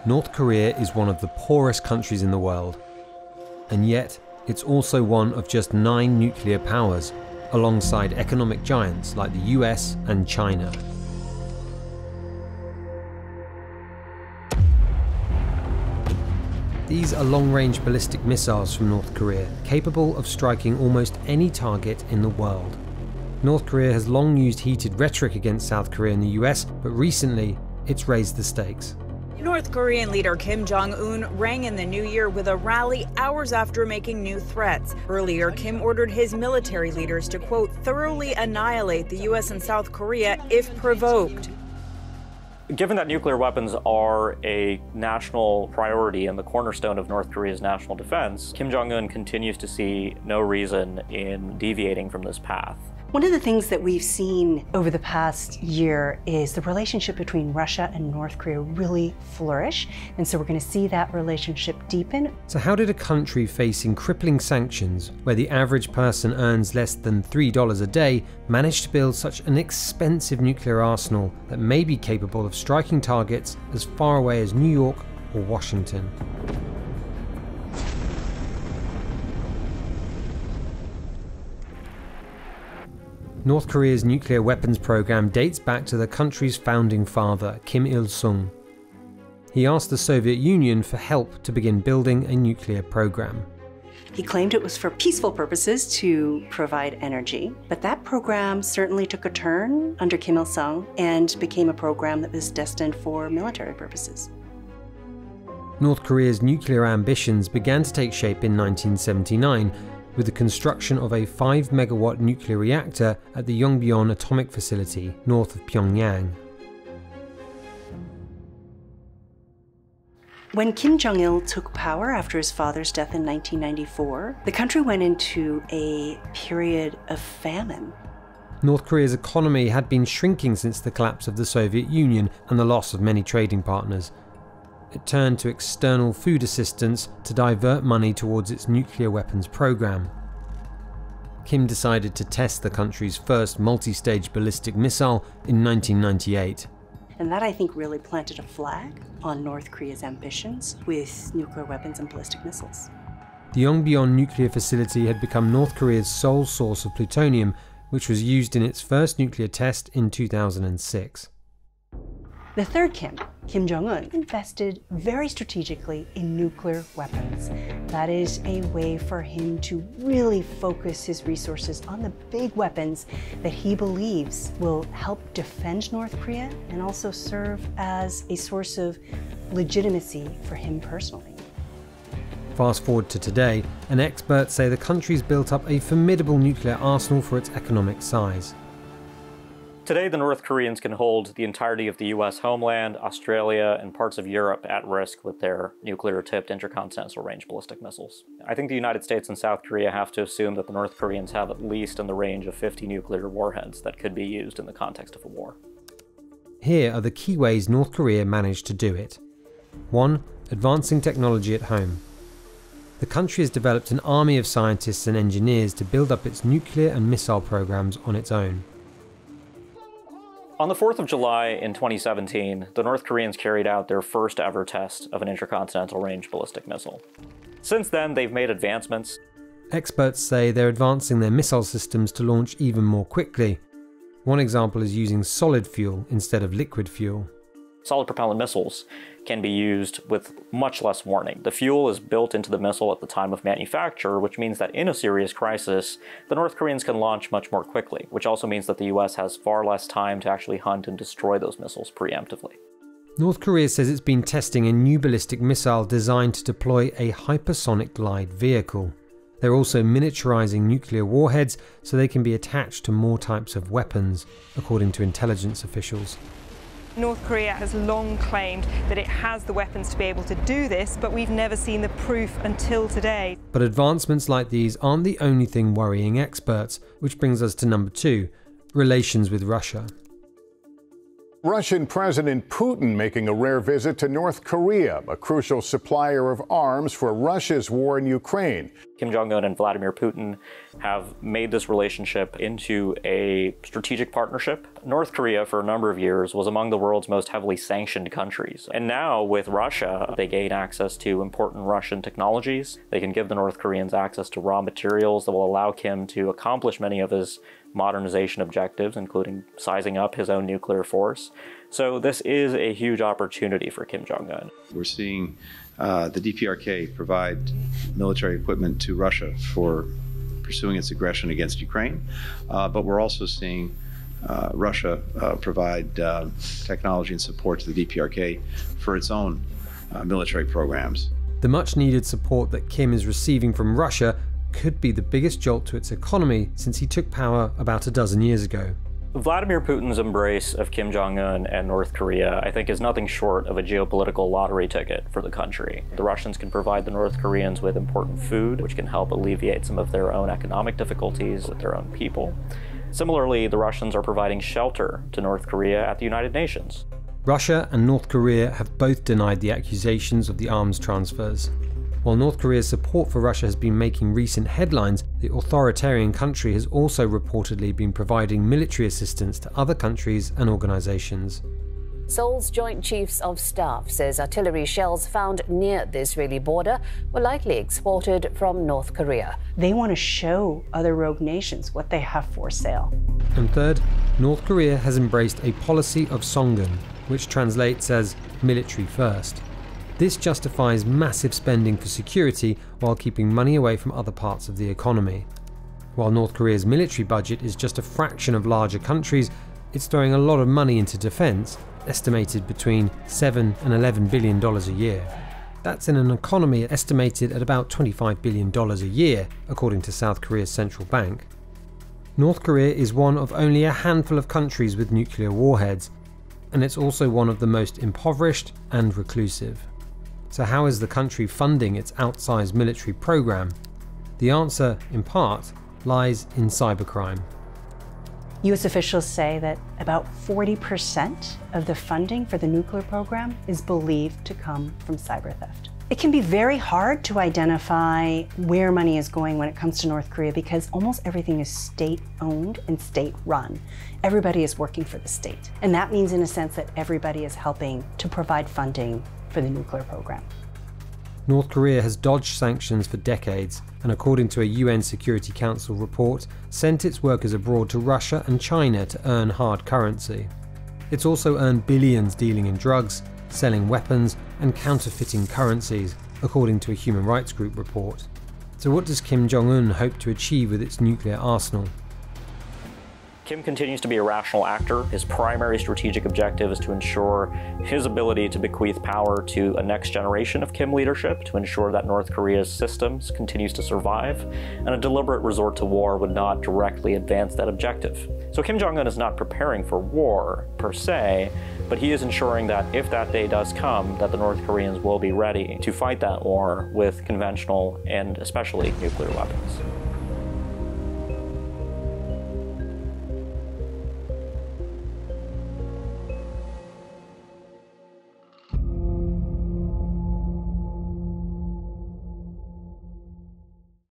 North Korea is one of the poorest countries in the world, and yet it's also one of just 9 nuclear powers, alongside economic giants like the US and China. These are long-range ballistic missiles from North Korea, capable of striking almost any target in the world. North Korea has long used heated rhetoric against South Korea and the US, but recently it's raised the stakes. North Korean leader Kim Jong Un rang in the new year with a rally hours after making new threats. Earlier, Kim ordered his military leaders to, quote, thoroughly annihilate the US and South Korea if provoked. Given that nuclear weapons are a national priority and the cornerstone of North Korea's national defense, Kim Jong Un continues to see no reason in deviating from this path. One of the things that we've seen over the past year is the relationship between Russia and North Korea really flourish, and so we're going to see that relationship deepen. So how did a country facing crippling sanctions, where the average person earns less than $3 a day, manage to build such an expensive nuclear arsenal that may be capable of striking targets as far away as New York or Washington? North Korea's nuclear weapons program dates back to the country's founding father, Kim Il-sung. He asked the Soviet Union for help to begin building a nuclear program. He claimed it was for peaceful purposes to provide energy, but that program certainly took a turn under Kim Il-sung and became a program that was destined for military purposes. North Korea's nuclear ambitions began to take shape in 1979, with the construction of a 5-megawatt nuclear reactor at the Yongbyon atomic facility north of Pyongyang. When Kim Jong-il took power after his father's death in 1994, the country went into a period of famine. North Korea's economy had been shrinking since the collapse of the Soviet Union and the loss of many trading partners. It turned to external food assistance to divert money towards its nuclear weapons program. Kim decided to test the country's first multi-stage ballistic missile in 1998. And that, I think, really planted a flag on North Korea's ambitions with nuclear weapons and ballistic missiles. The Yongbyon nuclear facility had become North Korea's sole source of plutonium, which was used in its first nuclear test in 2006. The third Kim, Kim Jong Un, invested very strategically in nuclear weapons. That is a way for him to really focus his resources on the big weapons that he believes will help defend North Korea and also serve as a source of legitimacy for him personally. Fast forward to today, and experts say the country's built up a formidable nuclear arsenal for its economic size. Today, the North Koreans can hold the entirety of the US homeland, Australia, and parts of Europe at risk with their nuclear-tipped intercontinental range ballistic missiles. I think the United States and South Korea have to assume that the North Koreans have at least in the range of 50 nuclear warheads that could be used in the context of a war. Here are the key ways North Korea managed to do it. 1. Advancing technology at home. The country has developed an army of scientists and engineers to build up its nuclear and missile programs on its own. On the 4th of July in 2017, the North Koreans carried out their first ever test of an intercontinental range ballistic missile. Since then, they've made advancements. Experts say they're advancing their missile systems to launch even more quickly. One example is using solid fuel instead of liquid fuel. Solid propellant missiles can be used with much less warning. The fuel is built into the missile at the time of manufacture, which means that in a serious crisis, the North Koreans can launch much more quickly, which also means that the US has far less time to actually hunt and destroy those missiles preemptively. North Korea says it's been testing a new ballistic missile designed to deploy a hypersonic glide vehicle. They're also miniaturizing nuclear warheads so they can be attached to more types of weapons, according to intelligence officials. North Korea has long claimed that it has the weapons to be able to do this, but we've never seen the proof until today. But advancements like these aren't the only thing worrying experts, which brings us to number 2, relations with Russia. Russian President Putin making a rare visit to North Korea, a crucial supplier of arms for Russia's war in Ukraine. Kim Jong Un and Vladimir Putin have made this relationship into a strategic partnership. North Korea, for a number of years, was among the world's most heavily sanctioned countries. And now, with Russia, they gain access to important Russian technologies. They can give the North Koreans access to raw materials that will allow Kim to accomplish many of his modernization objectives, including sizing up his own nuclear force. So this is a huge opportunity for Kim Jong Un. We're seeing the DPRK provide military equipment to Russia for pursuing its aggression against Ukraine, but we're also seeing Russia provide technology and support to the DPRK for its own military programs. The much-needed support that Kim is receiving from Russia could be the biggest jolt to its economy since he took power about a dozen years ago. Vladimir Putin's embrace of Kim Jong Un and North Korea, I think, is nothing short of a geopolitical lottery ticket for the country. The Russians can provide the North Koreans with important food, which can help alleviate some of their own economic difficulties with their own people. Similarly, the Russians are providing shelter to North Korea at the United Nations. Russia and North Korea have both denied the accusations of the arms transfers. While North Korea's support for Russia has been making recent headlines, the authoritarian country has also reportedly been providing military assistance to other countries and organizations. Seoul's Joint Chiefs of Staff says artillery shells found near the Israeli border were likely exported from North Korea. They want to show other rogue nations what they have for sale. And third, North Korea has embraced a policy of Songun, which translates as military first. This justifies massive spending for security while keeping money away from other parts of the economy. While North Korea's military budget is just a fraction of larger countries, it's throwing a lot of money into defense, estimated between $7 and $11 billion a year. That's in an economy estimated at about $25 billion a year, according to South Korea's central bank. North Korea is one of only a handful of countries with nuclear warheads, and it's also one of the most impoverished and reclusive. So how is the country funding its outsized military program? The answer, in part, lies in cybercrime. US officials say that about 40% of the funding for the nuclear program is believed to come from cyber theft. It can be very hard to identify where money is going when it comes to North Korea because almost everything is state-owned and state-run. Everybody is working for the state. And that means, in a sense, that everybody is helping to provide funding for the nuclear program. North Korea has dodged sanctions for decades, and according to a UN Security Council report, sent its workers abroad to Russia and China to earn hard currency. It's also earned billions dealing in drugs, selling weapons, and counterfeiting currencies, according to a human rights group report. So what does Kim Jong Un hope to achieve with its nuclear arsenal? Kim continues to be a rational actor. His primary strategic objective is to ensure his ability to bequeath power to a next generation of Kim leadership, to ensure that North Korea's systems continues to survive, and a deliberate resort to war would not directly advance that objective. So Kim Jong Un is not preparing for war, per se, but he is ensuring that if that day does come, that the North Koreans will be ready to fight that war with conventional and especially nuclear weapons.